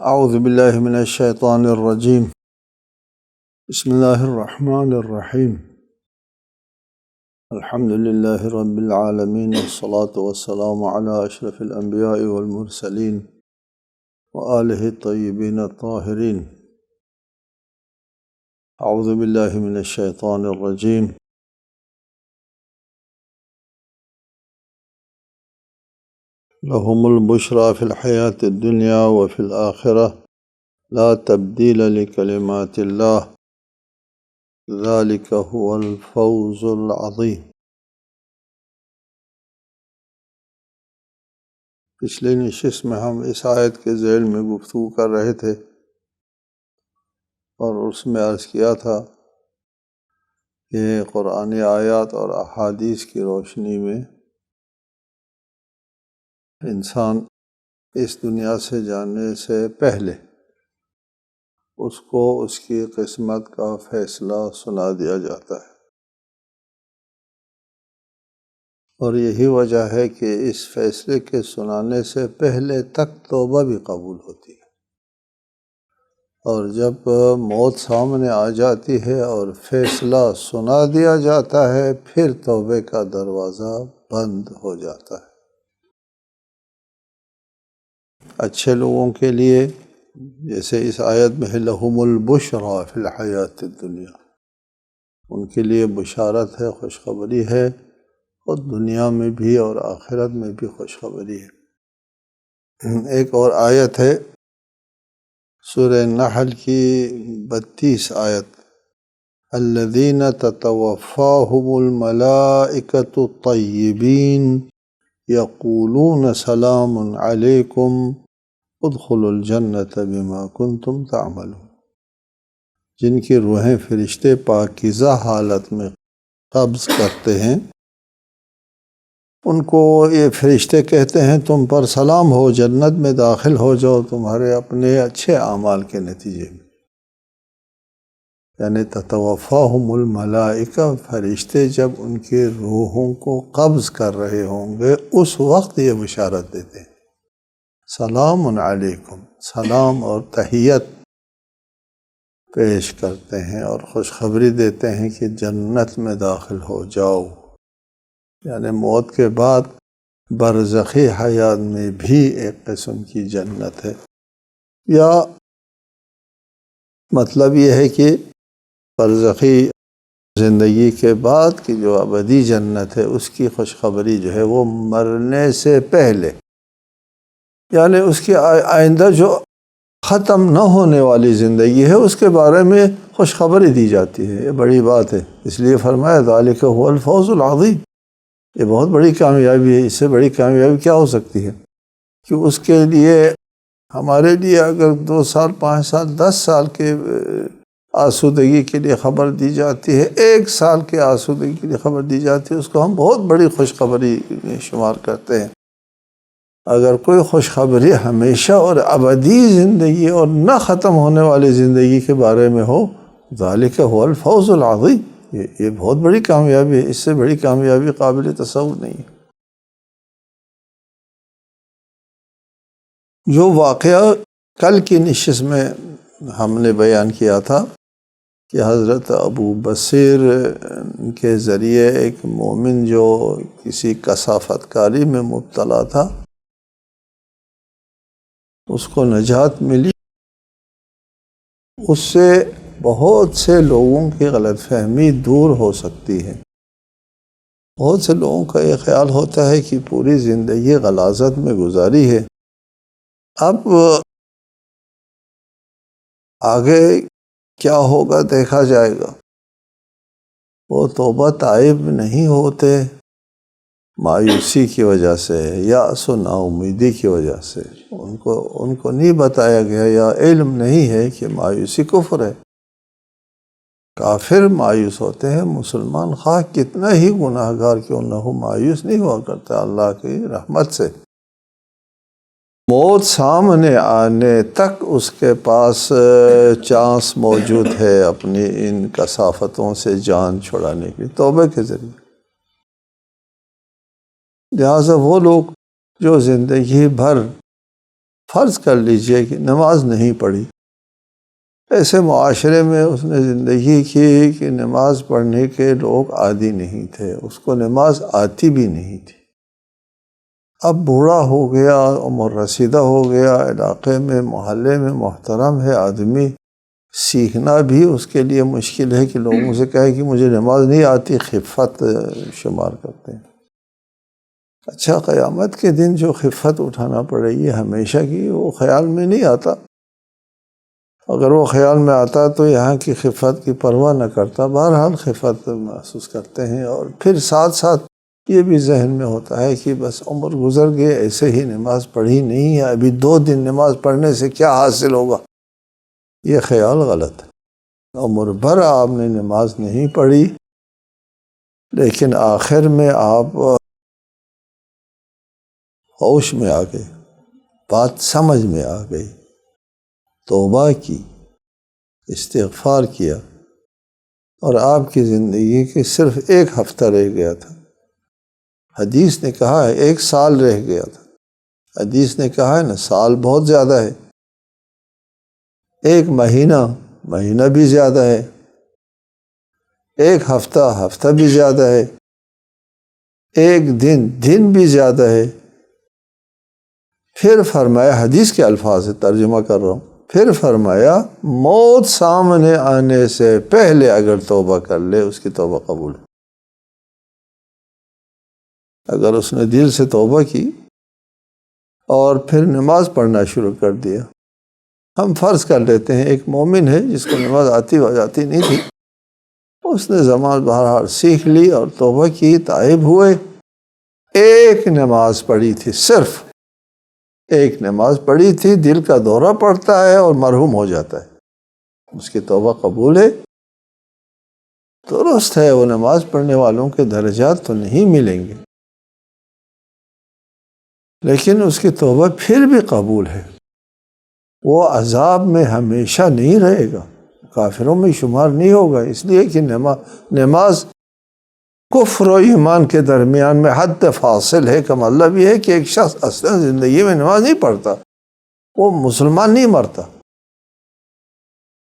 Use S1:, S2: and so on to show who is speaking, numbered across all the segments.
S1: اعوذ باللہ من الشیطان الرجیم بسم اللہ الرحمن الرحیم الحمد للہ رب العالمین والصلاة والسلام علی اشرف الانبیاء والمرسلین وآلہ الطیبین الطاہرین۔ اعوذ باللہ من الشیطان الرجیم لہم البشریٰ فی الحیاۃ الدنیا وفی الآخرہ لا تبدیل لکلمات اللہ ذالک هو الفوز العظیم۔ پچھلی نشست میں ہم اس آیت کے ذیل میں گفتگو کر رہے تھے اور اس میں عرض کیا تھا کہ قرآنی آیات اور احادیث کی روشنی میں انسان اس دنیا سے جانے سے پہلے اس کو اس کی قسمت کا فیصلہ سنا دیا جاتا ہے، اور یہی وجہ ہے کہ اس فیصلے کے سنانے سے پہلے تک توبہ بھی قبول ہوتی ہے، اور جب موت سامنے آ جاتی ہے اور فیصلہ سنا دیا جاتا ہے پھر توبے کا دروازہ بند ہو جاتا ہے۔ اچھے لوگوں کے لیے جیسے اس آیت میں ہے لہم البشریٰ فی الحیاۃ الدنیا، ان کے لیے بشارت ہے، خوشخبری ہے، اور دنیا میں بھی اور آخرت میں بھی خوشخبری ہے۔ ایک اور آیت ہے سورہ نحل کی 32 آیت، الذین تتوفاہم الملائکۃ الطیبین یقولون سلام علیکم ادخلوا الجنۃ بما کنتم تعملون، جن کی روحیں فرشتے پاکیزہ حالت میں قبض کرتے ہیں، ان کو یہ فرشتے کہتے ہیں تم پر سلام ہو، جنت میں داخل ہو جاؤ تمہارے اپنے اچھے اعمال کے نتیجے میں۔ یعنی تتوفاہم الملائکہ، فرشتے جب ان کے روحوں کو قبض کر رہے ہوں گے اس وقت یہ بشارت دیتے ہیں، سلام علیکم، سلام اور تحیت پیش کرتے ہیں اور خوشخبری دیتے ہیں کہ جنت میں داخل ہو جاؤ۔ یعنی موت کے بعد برزخی حیات میں بھی ایک قسم کی جنت ہے، یا مطلب یہ ہے کہ برزخی زندگی کے بعد کی جو ابدی جنت ہے اس کی خوشخبری جو ہے وہ مرنے سے پہلے، یعنی اس کی آئندہ جو ختم نہ ہونے والی زندگی ہے اس کے بارے میں خوشخبری دی جاتی ہے۔ یہ بڑی بات ہے، اس لیے فرمایا ذالک هو الفوز العظیم، یہ بہت بڑی کامیابی ہے۔ اس سے بڑی کامیابی کیا ہو سکتی ہے کہ اس کے لیے ہمارے لیے اگر 2 سال 5 سال 10 سال کے آسودگی کے لیے خبر دی جاتی ہے، 1 سال کے آسودگی کے لیے خبر دی جاتی ہے، اس کو ہم بہت بڑی خوشخبری شمار کرتے ہیں۔ اگر کوئی خوشخبری ہمیشہ اور ابدی زندگی اور نہ ختم ہونے والی زندگی کے بارے میں ہو، ذالک هو الفوز العظیم، یہ بہت بڑی کامیابی ہے، اس سے بڑی کامیابی قابل تصور نہیں ہے۔ جو واقعہ کل کی نشست میں ہم نے بیان کیا تھا کہ حضرت ابو بصیر کے ذریعے ایک مومن جو کسی کثافت کاری میں مبتلا تھا اس کو نجات ملی، اس سے بہت سے لوگوں کی غلط فہمی دور ہو سکتی ہے۔ بہت سے لوگوں کا یہ خیال ہوتا ہے کہ پوری زندگی غلاظت میں گزاری ہے، اب آگے کیا ہوگا دیکھا جائے گا۔ وہ توبہ تائب نہیں ہوتے مایوسی کی وجہ سے، یأس و نا امیدی کی وجہ سے، ان کو نہیں بتایا گیا یا علم نہیں ہے کہ مایوسی کفر ہے۔ کافر مایوس ہوتے ہیں، مسلمان خواہ کتنا ہی گناہ گار کیوں نہ ہو مایوس نہیں ہوا کرتا اللہ کی رحمت سے۔ موت سامنے آنے تک اس کے پاس چانس موجود ہے اپنی ان کثافتوں سے جان چھڑانے کی توبہ کے ذریعے۔ لہٰذا وہ لوگ جو زندگی بھر فرض کر لیجئے کہ نماز نہیں پڑھی، ایسے معاشرے میں اس نے زندگی کی کہ نماز پڑھنے کے لوگ عادی نہیں تھے، اس کو نماز آتی بھی نہیں تھی۔ اب بوڑھا ہو گیا، عمر رسیدہ ہو گیا، علاقے میں محلے میں محترم ہے آدمی، سیکھنا بھی اس کے لیے مشکل ہے کہ لوگوں سے کہے کہ مجھے نماز نہیں آتی، خفت شمار کرتے ہیں۔ اچھا، قیامت کے دن جو خفت اٹھانا پڑے گی ہمیشہ کی، وہ خیال میں نہیں آتا۔ اگر وہ خیال میں آتا تو یہاں کی خفت کی پرواہ نہ کرتا۔ بہرحال خفت محسوس کرتے ہیں، اور پھر ساتھ ساتھ یہ بھی ذہن میں ہوتا ہے کہ بس عمر گزر گئے، ایسے ہی نماز پڑھی نہیں ہے، ابھی 2 دن نماز پڑھنے سے کیا حاصل ہوگا۔ یہ خیال غلط ہے۔ عمر بھر آپ نے نماز نہیں پڑھی، لیکن آخر میں آپ ہوش میں آ گئے، بات سمجھ میں آ گئی، توبہ کی، استغفار کیا، اور آپ کی زندگی کے صرف 1 ہفتہ رہ گیا تھا۔ حدیث نے کہا ہے 1 سال رہ گیا تھا۔ حدیث نے کہا ہے نا، سال بہت زیادہ ہے، 1 مہینہ بھی زیادہ ہے، 1 ہفتہ بھی زیادہ ہے، 1 دن بھی زیادہ ہے۔ پھر فرمایا، حدیث کے الفاظ سے ترجمہ کر رہا ہوں، پھر فرمایا موت سامنے آنے سے پہلے اگر توبہ کر لے اس کی توبہ قبول ہے۔ اگر اس نے دل سے توبہ کی اور پھر نماز پڑھنا شروع کر دیا، ہم فرض کر لیتے ہیں ایک مومن ہے جس کو نماز آتی نہیں تھی، اس نے نماز بہرحال سیکھ لی اور توبہ کی، تائب ہوئے، 1 نماز پڑھی تھی، صرف 1 نماز پڑھی تھی، دل کا دورہ پڑتا ہے اور مرحوم ہو جاتا ہے، اس کی توبہ قبول ہے۔ درست ہے، وہ نماز پڑھنے والوں کے درجات تو نہیں ملیں گے، لیکن اس کی توبہ پھر بھی قبول ہے، وہ عذاب میں ہمیشہ نہیں رہے گا، کافروں میں شمار نہیں ہوگا، اس لیے کہ نماز کفر و ایمان کے درمیان میں حد فاصل ہے۔ کا مطلب یہ ہے کہ ایک شخص اصلا زندگی میں نماز نہیں پڑھتا، وہ مسلمان نہیں مرتا،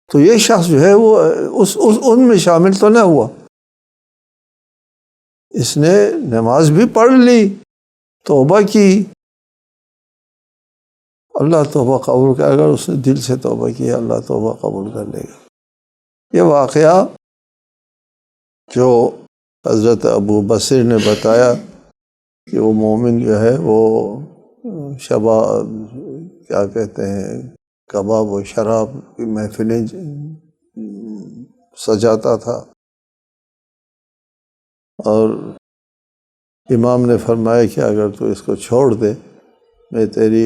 S1: تو یہ شخص جو ہے وہ ان میں شامل تو نہ ہوا۔ اس نے نماز بھی پڑھ لی، توبہ کی، اللہ توبہ قبول کر، اگر اس نے دل سے توبہ کی اللہ توبہ قبول کر لے گا۔ یہ واقعہ جو حضرت ابو بصیر نے بتایا کہ وہ مومن جو ہے وہ کیا کہتے ہیں، کباب و شراب کی محفلیں سجاتا تھا، اور امام نے فرمایا کہ اگر تو اس کو چھوڑ دے میں تیری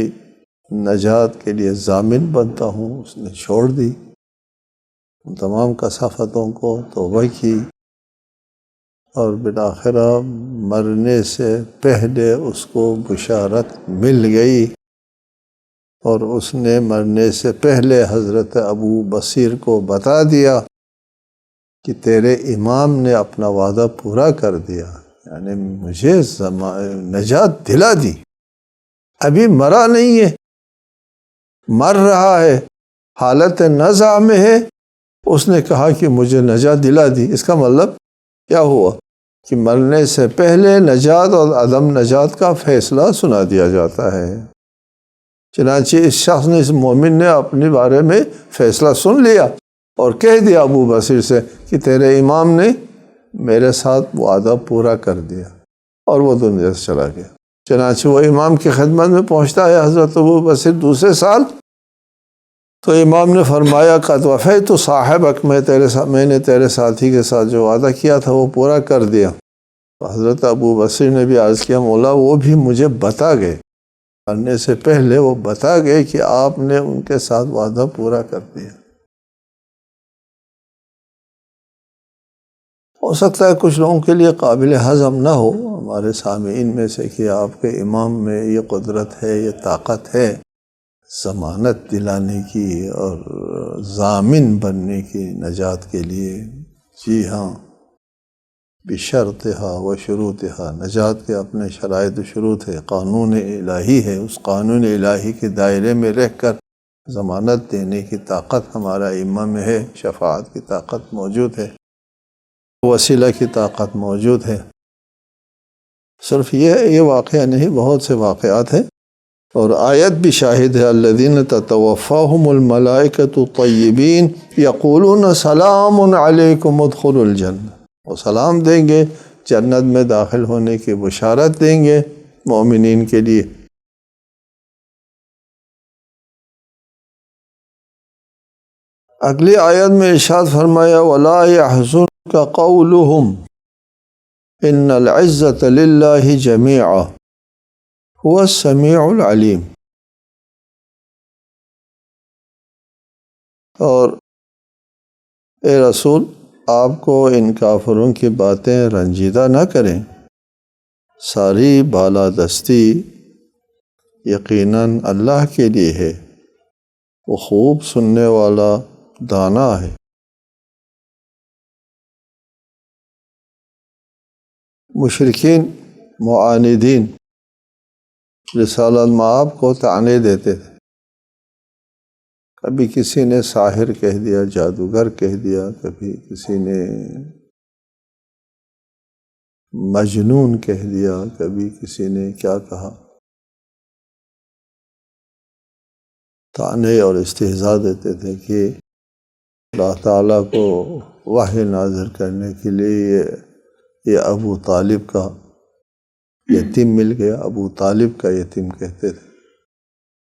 S1: نجات کے لیے ضامن بنتا ہوں۔ اس نے چھوڑ دی تمام کثافتوں کو، توبہ کی، اور بالآخر مرنے سے پہلے اس کو بشارت مل گئی، اور اس نے مرنے سے پہلے حضرت ابو بصیر کو بتا دیا کہ تیرے امام نے اپنا وعدہ پورا کر دیا، یعنی مجھے نجات دلا دی، ابھی مرا نہیں ہے، مر رہا ہے، حالت نزع میں ہے، اس نے کہا کہ مجھے نجات دلا دی۔ اس کا مطلب کیا ہوا کہ مرنے سے پہلے نجات اور عدم نجات کا فیصلہ سنا دیا جاتا ہے۔ چنانچہ اس شخص نے، اس مومن نے اپنے بارے میں فیصلہ سن لیا اور کہہ دیا ابو بصیر سے کہ تیرے امام نے میرے ساتھ وعدہ پورا کر دیا، اور وہ دنیا سے چلا گیا۔ چنانچہ وہ امام کی خدمت میں پہنچتا ہے حضرت ابو بصیر دوسرے سال، تو امام نے فرمایا قد وفیت صاحبک، میں نے تیرے ساتھی کے ساتھ جو وعدہ کیا تھا وہ پورا کر دیا۔ حضرت ابو بصیر نے بھی عرض کیا مولا وہ بھی مجھے بتا گئے، مرنے سے پہلے وہ بتا گئے کہ آپ نے ان کے ساتھ وعدہ پورا کر دیا۔ ہو سکتا ہے کچھ لوگوں کے لیے قابل ہضم نہ ہو ہمارے سامعین میں سے کہ آپ کے امام میں یہ قدرت ہے، یہ طاقت ہے ضمانت دلانے کی اور ضامن بننے کی نجات کے لیے۔ جی ہاں، بشرطہا و شروطہا، نجات کے اپنے شرائط و شروط ہے، قانون الہی ہے، اس قانون الہی کے دائرے میں رہ کر ضمانت دینے کی طاقت ہمارا ائمہ میں ہے، شفاعت کی طاقت موجود ہے، وسیلہ کی طاقت موجود ہے۔ صرف یہ واقعہ نہیں، بہت سے واقعات ہیں، اور آیت بھی شاہد ہے، الذین تتوفاہم الملائکۃ طیبین یقولون سلام علیکم ادخلوا الجنہ، وہ سلام دیں گے، جنت میں داخل ہونے کی بشارت دیں گے مومنین کے لیے۔ اگلی آیت میں ارشاد فرمایا وَلَا يَحْزُنْكَ قَوْلُهُمْ إِنَّ الْعِزَّةَ لِلَّهِ جَمِيعًا هُوَ السَّمِيعُ الْعَلِيمُ۔ اور اے رسول، آپ کو ان کافروں کی باتیں رنجیدہ نہ کریں، ساری بالادستی یقیناً اللہ کے لیے ہے، وہ خوب سننے والا دانا ہے۔ مشرکین معاندین رسالت مآب کو طعنے دیتے تھے، کبھی کسی نے ساحر کہہ دیا، جادوگر کہہ دیا، کبھی کسی نے مجنون کہہ دیا، کبھی کسی نے کیا کہا، طعنے اور استہزاء دیتے تھے کہ اللہ تعالیٰ کو وحی نازل کرنے کے لیے یہ ابو طالب کا یتیم مل گیا۔ ابو طالب کا یتیم کہتے تھے،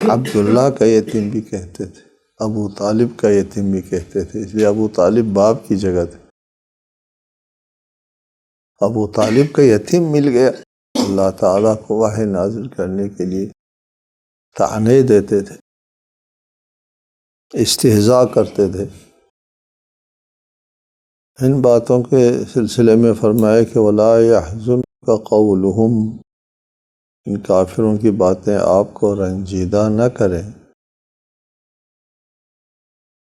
S1: عبداللہ کا یتیم بھی کہتے تھے، ابو طالب کا یتیم بھی کہتے تھے، اس لیے ابو طالب باپ کی جگہ تھے۔ ابو طالب کا یتیم مل گیا، اللہ تعالیٰ کو وحی نازل کرنے کے لیے طعنے دیتے تھے، استہزاء کرتے تھے۔ ان باتوں کے سلسلے میں فرمایا کہ وَلَا يَحْزُنْكَ قَوْلُهُمْ، ان کافروں کی باتیں آپ کو رنجیدہ نہ کریں۔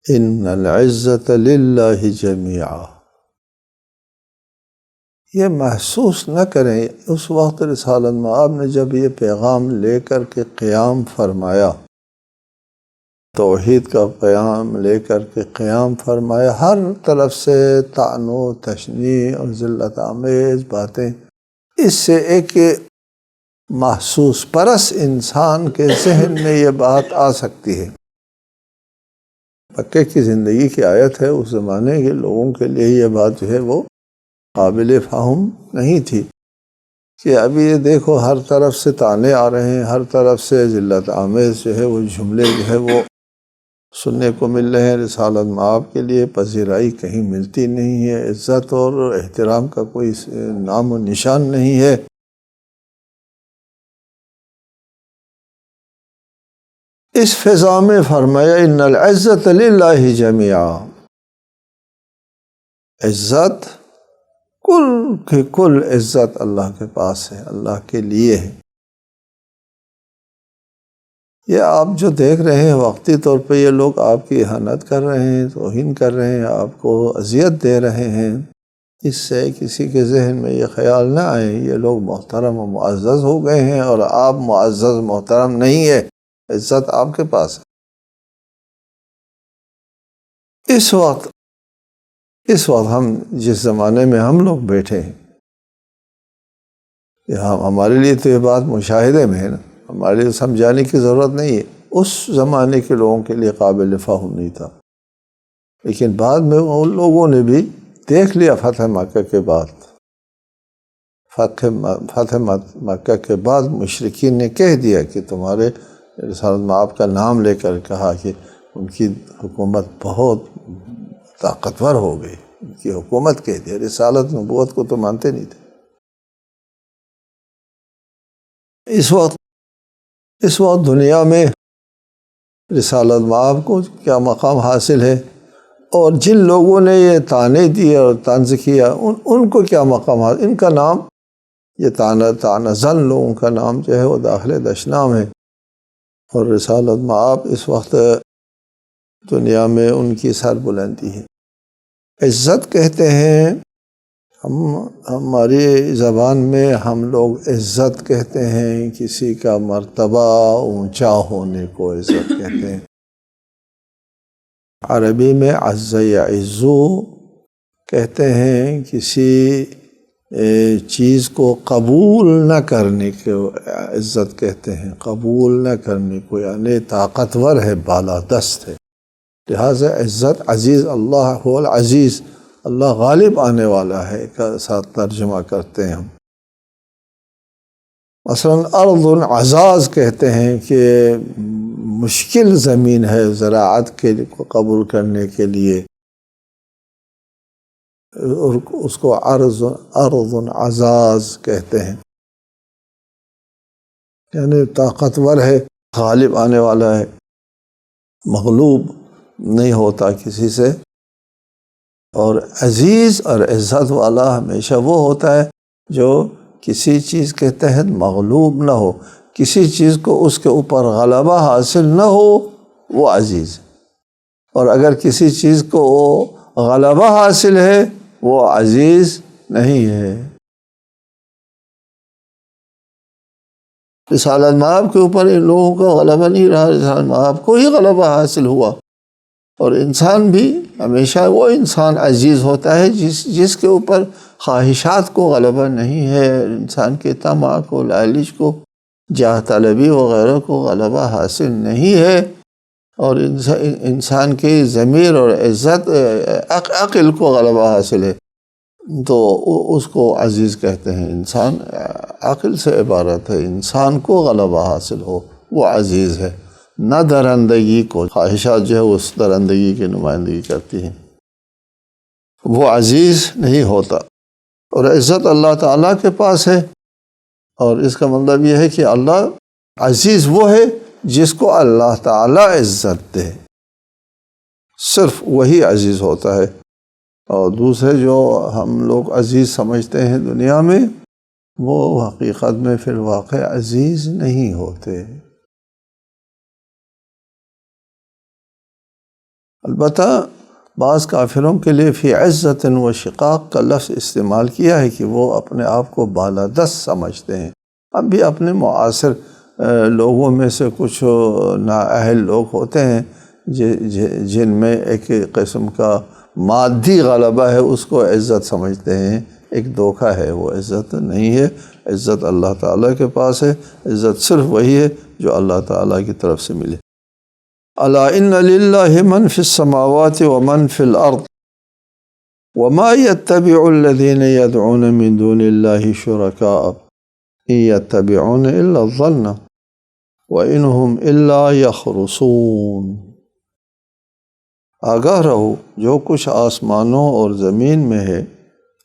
S1: إِنَّ الْعِزَّةَ لِلَّهِ جَمِيعًا، یہ محسوس نہ کریں اس وقت رسالت مآب نے جب یہ پیغام لے کر کے قیام فرمایا، توحید کا قیام لے کر کے قیام فرمایا، ہر طرف سے طعن و تشنیع اور ذلت آمیز باتیں، اس سے ایک محسوس پرس انسان کے ذہن میں یہ بات آ سکتی ہے۔ مکے کی زندگی کی آیت ہے، اس زمانے کے لوگوں کے لیے یہ بات جو ہے وہ قابل فہم نہیں تھی کہ ابھی یہ دیکھو ہر طرف سے طعنے آ رہے ہیں، ہر طرف سے ذلت آمیز جو ہے وہ جملے جو ہے وہ سننے کو مل رہے ہیں۔ رسالت مآب کے لیے پذیرائی کہیں ملتی نہیں ہے، عزت اور احترام کا کوئی نام و نشان نہیں ہے۔ اس فضا میں فرمایا ان العزت للہ جميعا، عزت کل کی کل عزت اللہ کے پاس ہے، اللہ کے لیے ہے۔ یہ آپ جو دیکھ رہے ہیں وقتی طور پہ یہ لوگ آپ کی اہانت کر رہے ہیں، توہین کر رہے ہیں، آپ کو اذیت دے رہے ہیں، اس سے کسی کے ذہن میں یہ خیال نہ آئے یہ لوگ محترم و معزز ہو گئے ہیں اور آپ معزز محترم نہیں ہے، عزت آپ کے پاس ہے۔ اس وقت ہم جس زمانے میں ہم لوگ بیٹھے ہیں، یہاں ہمارے لیے تو یہ بات مشاہدے میں ہے نا، ہمارے لیے سمجھانے کی ضرورت نہیں ہے، اس زمانے کے لوگوں کے لیے قابل فہم نہیں تھا، لیکن بعد میں ان لوگوں نے بھی دیکھ لیا فتح مکہ کے بعد، فتح مکہ کے بعد مشرکین نے کہہ دیا کہ تمہارے رسالت مآب کا نام لے کر کہا کہ ان کی حکومت بہت طاقتور ہو گئی، ان کی حکومت کہہ دیا، رسالت نبوت کو تو مانتے نہیں تھے۔ اس وقت دنیا میں رسالت مآب کو کیا مقام حاصل ہے، اور جن لوگوں نے یہ طعنے دیے اور طنز کیا ان کو کیا مقام حاصل، ان کا نام یہ طعنہ زن لوگوں کا نام جو ہے وہ داخل دشنام ہے، اور رسالت مآب اس وقت دنیا میں ان کی سر بلندی ہے۔ عزت کہتے ہیں ہماری زبان میں ہم لوگ عزت کہتے ہیں، کسی کا مرتبہ اونچا ہونے کو عزت کہتے ہیں۔ عربی میں عز یعزو کہتے ہیں کسی چیز کو قبول نہ کرنے کو عزت کہتے ہیں، قبول نہ کرنے کو، یعنی طاقتور ہے، بالادست ہے، لہٰذا عزت عزیز، اللہ هو العزیز، اللہ غالب آنے والا ہے کا ساتھ ترجمہ کرتے ہیں ہم۔ مثلا ارض عزاز کہتے ہیں کہ مشکل زمین ہے زراعت کے قبول کرنے کے لیے، اس کو ارض عزاز کہتے ہیں، یعنی طاقتور ہے، غالب آنے والا ہے، مغلوب نہیں ہوتا کسی سے۔ اور عزیز اور عزت والا ہمیشہ وہ ہوتا ہے جو کسی چیز کے تحت مغلوب نہ ہو، کسی چیز کو اس کے اوپر غلبہ حاصل نہ ہو، وہ عزیز۔ اور اگر کسی چیز کو غلبہ حاصل ہے وہ عزیز نہیں ہے۔ رسالت مآب کے اوپر ان لوگوں کا غلبہ نہیں رہا، رسالت مآب کو ہی غلبہ حاصل ہوا۔ اور انسان بھی ہمیشہ وہ انسان عزیز ہوتا ہے جس کے اوپر خواہشات کو غلبہ نہیں ہے، انسان کے طمع کو، لالچ کو، جاہ طلبی وغیرہ کو غلبہ حاصل نہیں ہے، اور انسان کی ضمیر اور عزت عقل کو غلبہ حاصل ہے، تو اس کو عزیز کہتے ہیں۔ انسان عقل سے عبارت ہے، انسان کو غلبہ حاصل ہو وہ عزیز ہے، نہ درندگی کو، خواہشات جو ہے اس درندگی کی نمائندگی کرتی ہیں، وہ عزیز نہیں ہوتا۔ اور عزت اللہ تعالیٰ کے پاس ہے، اور اس کا مطلب یہ ہے کہ اللہ عزیز وہ ہے جس کو اللہ تعالیٰ عزت دے، صرف وہی عزیز ہوتا ہے۔ اور دوسرے جو ہم لوگ عزیز سمجھتے ہیں دنیا میں، وہ حقیقت میں فی الواقع عزیز نہیں ہوتے۔ البتہ بعض کافروں کے لیے فی عزت و شقاق کا لفظ استعمال کیا ہے کہ وہ اپنے آپ کو بالادست سمجھتے ہیں۔ اب بھی اپنے معاصر لوگوں میں سے کچھ نااہل لوگ ہوتے ہیں جن میں ایک قسم کا مادی غلبہ ہے، اس کو عزت سمجھتے ہیں، ایک دھوکہ ہے، وہ عزت نہیں ہے۔ عزت اللہ تعالیٰ کے پاس ہے، عزت صرف وہی ہے جو اللہ تعالیٰ کی طرف سے ملے۔ الا ان للہ من فی السماوات ومن فی الارض وما يتبع الذین يدعون من دون اللہ شرکاء ان يتبعون الا الظن وان هم الا یخرصون۔ آگاہ رہو، جو کچھ آسمانوں اور زمین میں ہے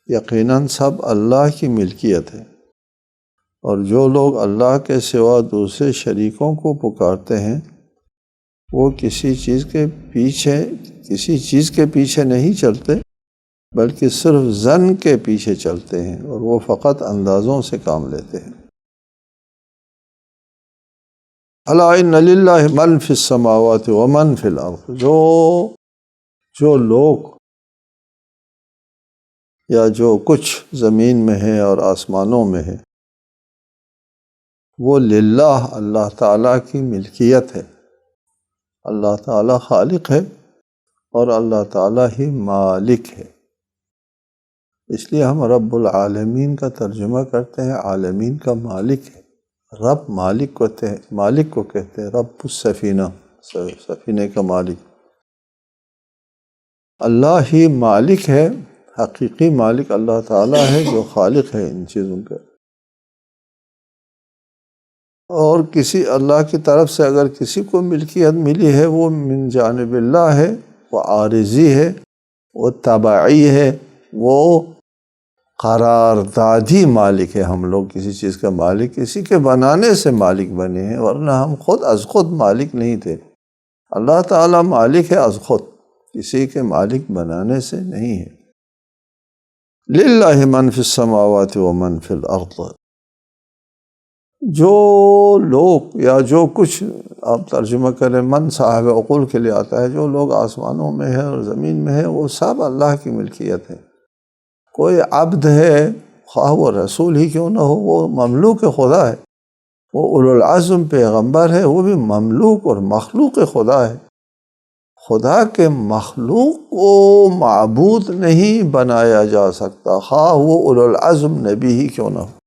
S1: یقیناً سب اللہ کی ملکیت ہے، اور جو لوگ اللہ کے سوا دوسرے شریکوں کو پکارتے ہیں وہ کسی چیز کے پیچھے نہیں چلتے، بلکہ صرف ظن کے پیچھے چلتے ہیں، اور وہ فقط اندازوں سے کام لیتے ہیں۔ الا ان للہ من فی السماوات ومن فی الارض، جو لوگ یا جو کچھ زمین میں ہے اور آسمانوں میں ہے، وہ للہ اللہ تعالیٰ کی ملکیت ہے۔ اللہ تعالیٰ خالق ہے اور اللہ تعالیٰ ہی مالک ہے، اس لیے ہم رب العالمین کا ترجمہ کرتے ہیں، عالمین کا مالک ہے۔ رب مالک کو کہتے ہیں، رب السفینہ، سفینے کا مالک۔ اللہ ہی مالک ہے، حقیقی مالک اللہ تعالیٰ ہے جو خالق ہے ان چیزوں کا۔ اور کسی اللہ کی طرف سے اگر کسی کو ملکیت ملی ہے وہ من جانب اللہ ہے، وہ عارضی ہے، وہ تبعی ہے، وہ قراردادی مالک ہے۔ ہم لوگ کسی چیز کا مالک کسی کے بنانے سے مالک بنے ہیں، ورنہ ہم خود از خود مالک نہیں تھے۔ اللہ تعالیٰ مالک ہے از خود، کسی کے مالک بنانے سے نہیں ہے۔ للہ من فی السماوات ومن فی الارض، جو لوگ یا جو کچھ، آپ ترجمہ کریں من صاحب عقول کے لیے آتا ہے، جو لوگ آسمانوں میں ہے اور زمین میں ہے وہ سب اللہ کی ملکیت ہے، کوئی عبد ہے، خواہ وہ رسول ہی کیوں نہ ہو، وہ مملوک خدا ہے، وہ اولو العزم پیغمبر ہے، وہ بھی مملوک اور مخلوق خدا ہے۔ خدا کے مخلوق کو معبود نہیں بنایا جا سکتا، خواہ وہ اولو العزم نبی ہی کیوں نہ ہو۔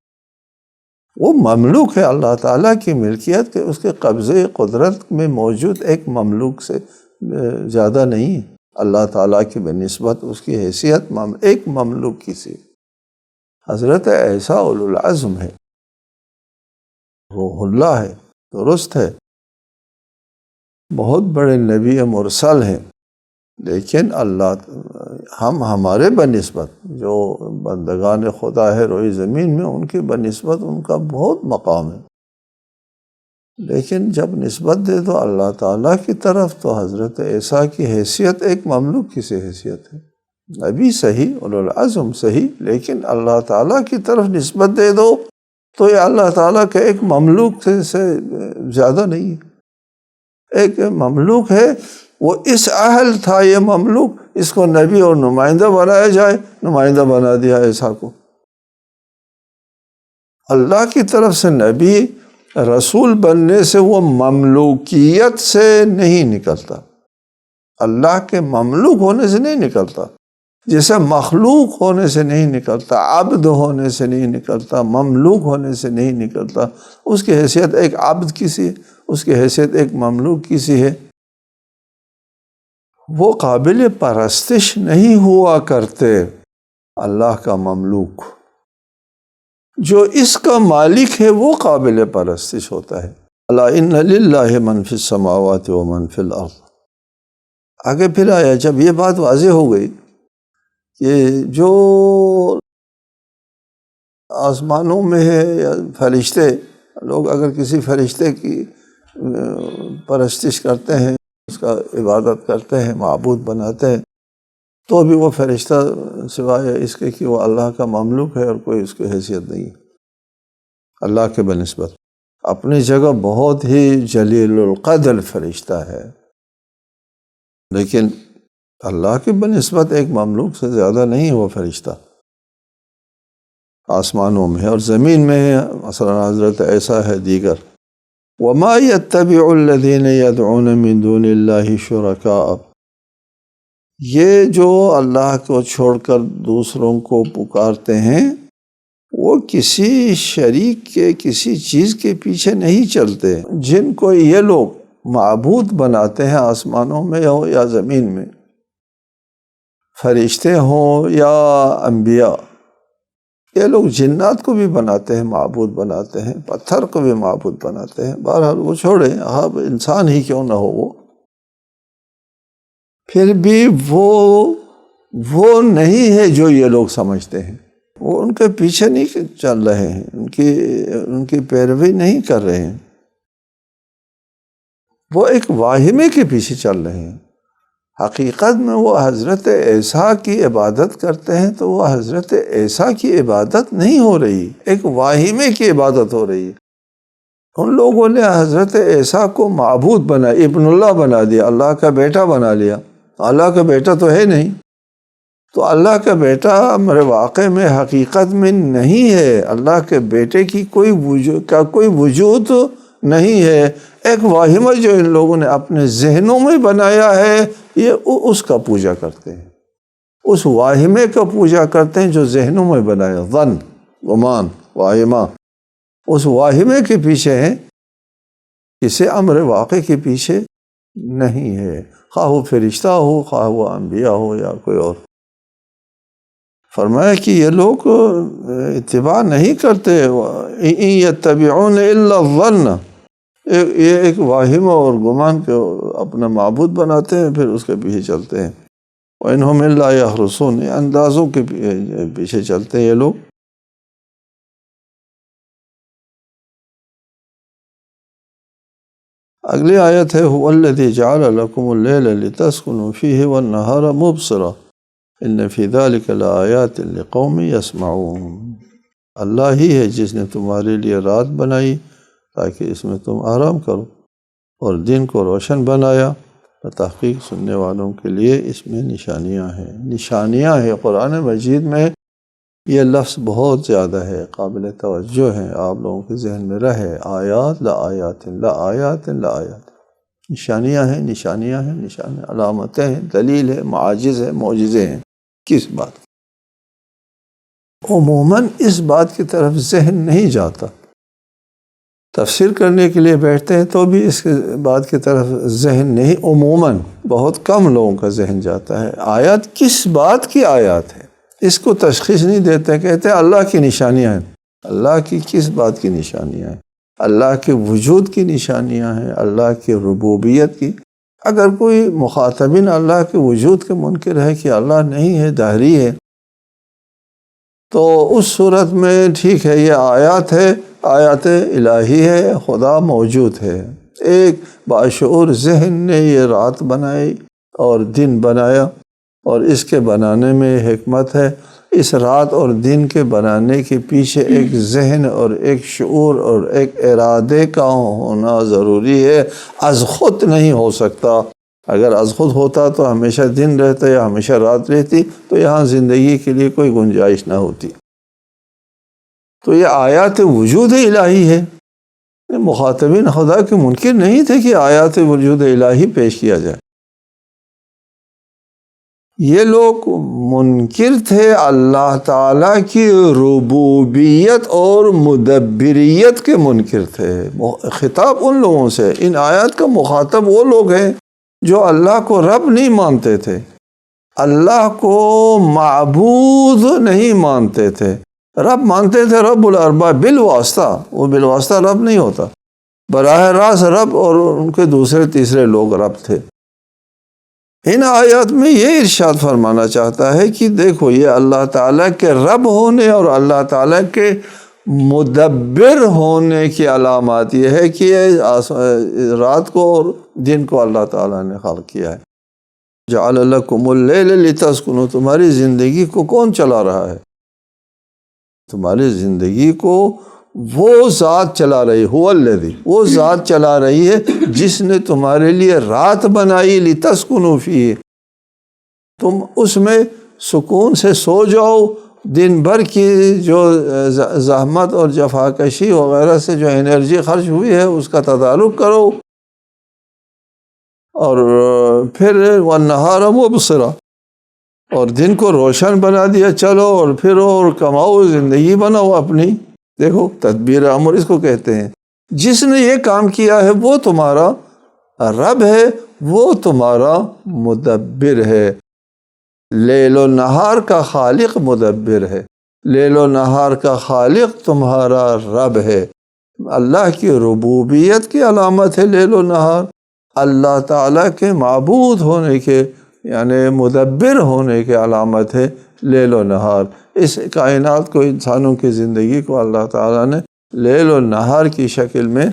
S1: وہ مملوک ہے، اللہ تعالیٰ کی ملکیت کے اس کے قبضے قدرت میں موجود ایک مملوک سے زیادہ نہیں ہے۔ اللہ تعالیٰ کی بنسبت اس کی حیثیت ایک مملوک کی سی۔ حضرت عیسیٰ اولو العزم ہے، روح اللہ ہے، درست ہے، بہت بڑے نبی مرسل ہیں، لیکن ہمارے بنسبت جو بندگان خدا ہے روئے زمین میں، ان کی بنسبت ان کا بہت مقام ہے، لیکن جب نسبت دے دو اللہ تعالیٰ کی طرف تو حضرت عیسیٰ کی حیثیت ایک مملوک کی سی حیثیت ہے۔ نبی صحیح، اولو العزم صحیح، لیکن اللہ تعالیٰ کی طرف نسبت دے دو تو یہ اللہ تعالیٰ کے ایک مملوک سے زیادہ نہیں ہے۔ ایک مملوک ہے، وہ اس اہل تھا یہ مملوک، اس کو نبی اور نمائندہ بنایا جائے، نمائندہ بنا دیا عیسیٰ کو۔ اللہ کی طرف سے نبی رسول بننے سے وہ مملوکیت سے نہیں نکلتا، اللہ کے مملوک ہونے سے نہیں نکلتا، جیسے مخلوق ہونے سے نہیں نکلتا، عبد ہونے سے نہیں نکلتا، مملوک ہونے سے نہیں نکلتا۔ اس کی حیثیت ایک عبد کی سی ہے، اس کی حیثیت ایک مملوک کی سی ہے۔ وہ قابل پرستش نہیں ہوا کرتے اللہ کا مملوک، جو اس کا مالک ہے وہ قابل پرستش ہوتا ہے۔ الا ان للہ من فی السماوات و من فی الارض۔ آگے پھر آیا، جب یہ بات واضح ہو گئی کہ جو آسمانوں میں ہے یا فرشتے، لوگ اگر کسی فرشتے کی پرستش کرتے ہیں، اس کا عبادت کرتے ہیں، معبود بناتے ہیں، تو بھی وہ فرشتہ سوائے اس کے کہ وہ اللہ کا مملوک ہے اور کوئی اس کی حیثیت نہیں ہے اللہ کے بنسبت۔ اپنی جگہ بہت ہی جلیل القدر فرشتہ ہے، لیکن اللہ کی بنسبت ایک مملوک سے زیادہ نہیں ہے وہ فرشتہ۔ آسمانوں میں ہے اور زمین میں ہے، مثلا حضرت عیسیٰ ہے، دیگر۔ وَمَا يَتَّبِعُ الَّذِينَ يَدْعُونَ مِن دُونِ اللَّهِ شُرَكَاءَ۔ یہ جو اللہ کو چھوڑ کر دوسروں کو پکارتے ہیں، وہ کسی شریک کے، کسی چیز کے پیچھے نہیں چلتے، جن کو یہ لوگ معبود بناتے ہیں آسمانوں میں ہو یا زمین میں، فرشتے ہوں یا انبیاء۔ یہ لوگ جنات کو بھی بناتے ہیں، معبود بناتے ہیں، پتھر کو بھی معبود بناتے ہیں، بہرحال وہ چھوڑیں، اب انسان ہی کیوں نہ ہو وہ، پھر بھی وہ نہیں ہے جو یہ لوگ سمجھتے ہیں۔ وہ ان کے پیچھے نہیں چل رہے ہیں، ان کی پیروی نہیں کر رہے ہیں، وہ ایک واہمے کے پیچھے چل رہے ہیں۔ حقیقت میں وہ حضرت عیسیٰ کی عبادت کرتے ہیں تو وہ حضرت عیسیٰ کی عبادت نہیں ہو رہی، ایک واہمے کی عبادت ہو رہی ہے۔ ان لوگوں نے حضرت عیسیٰ کو معبود بنا، ابن اللہ بنا دیا، اللہ کا بیٹا بنا لیا۔ اللہ کا بیٹا تو ہے نہیں، تو اللہ کا بیٹا امر واقع میں حقیقت میں نہیں ہے، اللہ کے بیٹے کی کوئی وجود نہیں ہے۔ ایک واہمہ جو ان لوگوں نے اپنے ذہنوں میں بنایا ہے، یہ اس کا پوجا کرتے ہیں، اس واہمے کا پوجا کرتے ہیں جو ذہنوں میں بنایا، ظن، گمان، واہمہ، اس واہمے کے پیچھے ہیں، اسے امر واقع کے پیچھے نہیں ہے، خواہ وہ فرشتہ ہو، خواہ وہ انبیاء ہو یا کوئی اور۔ فرمایا کہ یہ لوگ اتباع نہیں کرتے، ان یتبعون الا الظن، یہ ایک واہمہ اور گمان کو اپنا معبود بناتے ہیں، پھر اس کے پیچھے چلتے ہیں۔ وَإِنْهُمْ إِلَّا يَخْرُصُونَ، اندازوں کے پیچھے چلتے ہیں یہ لوگ۔ اگلی آیت ہے هُوَ الَّذِي جَعَلَ لَكُمُ اللَّيْلَ لِتَسْكُنُوا فِيهِ وَالنَّهَارَ مُبْصِرًا إِنَّ فِي ذَلِكَ لَآيَاتٍ لِقَوْمٍ يَسْمَعُونَ۔ اللہ ہی ہے جس نے تمہارے لیے رات بنائی تاکہ اس میں تم آرام کرو، اور دن کو روشن بنایا، تحقیق سننے والوں کے لیے اس میں نشانیاں ہیں۔ نشانیاں ہیں قرآن مجید میں یہ لفظ بہت زیادہ ہے، قابل توجہ ہے، آپ لوگوں کے ذہن میں رہے۔ آیات لا آیات لا آیات لا آیات، نشانیاں ہیں، نشانیاں ہیں، نشانیاں، علامتیں ہیں، دلیل ہے، معاجز ہے، معجزے ہیں۔ کس بات؟ عموماً اس بات کی طرف ذہن نہیں جاتا، تفسیر کرنے کے لیے بیٹھتے ہیں تو بھی اس بات کی طرف ذہن نہیں، عموماً بہت کم لوگوں کا ذہن جاتا ہے۔ آیات کس بات کی آیات ہے، اس کو تشخیص نہیں دیتے، کہتے ہیں اللہ کی نشانیاں ہیں۔ اللہ کی کس بات کی نشانیاں ہیں؟ اللہ کے وجود کی نشانیاں ہیں، اللہ کی ربوبیت کی۔ اگر کوئی مخاطبین اللہ کے وجود کے منکر ہے کہ اللہ نہیں ہے، داہری ہے، تو اس صورت میں ٹھیک ہے، یہ آیات ہے، آیات الہی ہے، خدا موجود ہے۔ ایک باشعور ذہن نے یہ رات بنائی اور دن بنایا، اور اس کے بنانے میں حکمت ہے۔ اس رات اور دن کے بنانے کے پیچھے ایک ذہن اور ایک شعور اور ایک ارادے کا ہونا ضروری ہے، از خود نہیں ہو سکتا۔ اگر از خود ہوتا تو ہمیشہ دن رہتا یا ہمیشہ رات رہتی، تو یہاں زندگی کے لیے کوئی گنجائش نہ ہوتی۔ تو یہ آیات وجود الہی ہے۔ مخاطبین خدا کے منکر نہیں تھے کہ آیات وجود الہی پیش کیا جائے، یہ لوگ منکر تھے، اللہ تعالیٰ کی ربوبیت اور مدبریت کے منکر تھے۔ خطاب ان لوگوں سے، ان آیات کا مخاطب وہ لوگ ہیں جو اللہ کو رب نہیں مانتے تھے، اللہ کو معبود نہیں مانتے تھے۔ رب مانتے تھے رب الارباب بالواسطہ، وہ بالواسطہ رب نہیں ہوتا، براہ راست رب اور ان کے دوسرے تیسرے لوگ رب تھے۔ ان آیات میں یہ ارشاد فرمانا چاہتا ہے کہ دیکھو، یہ اللہ تعالیٰ کے رب ہونے اور اللہ تعالیٰ کے مدبر ہونے کی علامات یہ ہے کہ رات کو اور دن کو اللہ تعالیٰ نے خلق کیا ہے۔ جعل لکم اللیل لتسکنوا، تمہاری زندگی کو کون چلا رہا ہے؟ تمہاری زندگی کو وہ ذات چلا رہی، هو الذی، وہ ذات چلا رہی ہے جس نے تمہارے لیے رات بنائی، لتسکنوا فیہ، تم اس میں سکون سے سو جاؤ، دن بھر کی جو زحمت اور جفاکشی وغیرہ سے جو انرجی خرچ ہوئی ہے اس کا تدارک کرو، اور پھر والنہار مبصرا، اور دن کو روشن بنا دیا، چلو اور پھرو اور کماؤ، زندگی بناؤ اپنی۔ دیکھو تدبیر امر اس کو کہتے ہیں۔ جس نے یہ کام کیا ہے وہ تمہارا رب ہے، وہ تمہارا مدبر ہے۔ لیل و نہار کا خالق مدبر ہے، لیل و نہار کا خالق تمہارا رب ہے۔ اللہ کی ربوبیت کی علامت ہے لیل و نہار، اللہ تعالیٰ کے معبود ہونے کے یعنی مدبر ہونے کی علامت ہے لیل و نہار۔ اس کائنات کو، انسانوں کی زندگی کو اللہ تعالیٰ نے لیل و نہار کی شکل میں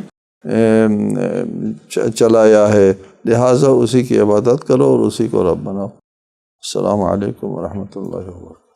S1: چلایا ہے، لہٰذا اسی کی عبادت کرو اور اسی کو رب بناؤ۔ السلام علیکم ورحمۃ اللہ وبرکاتہ۔